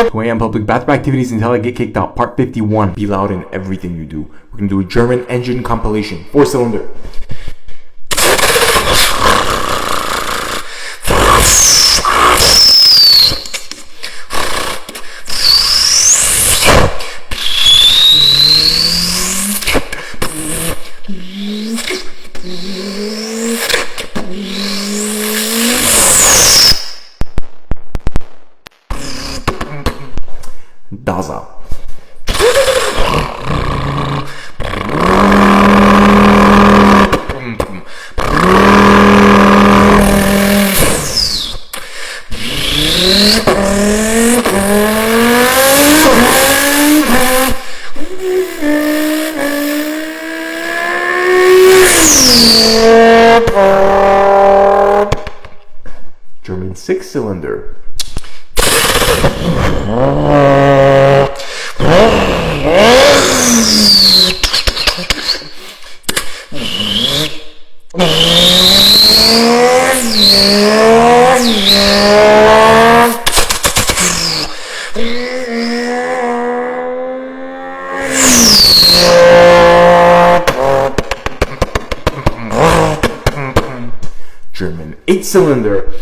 2 a.m. public bathroom activities until I get kicked out. Part 51. Be loud in everything you do. We're gonna do a German engine compilation. 4-cylinder. Daza. German 6-cylinder. German 8-cylinder.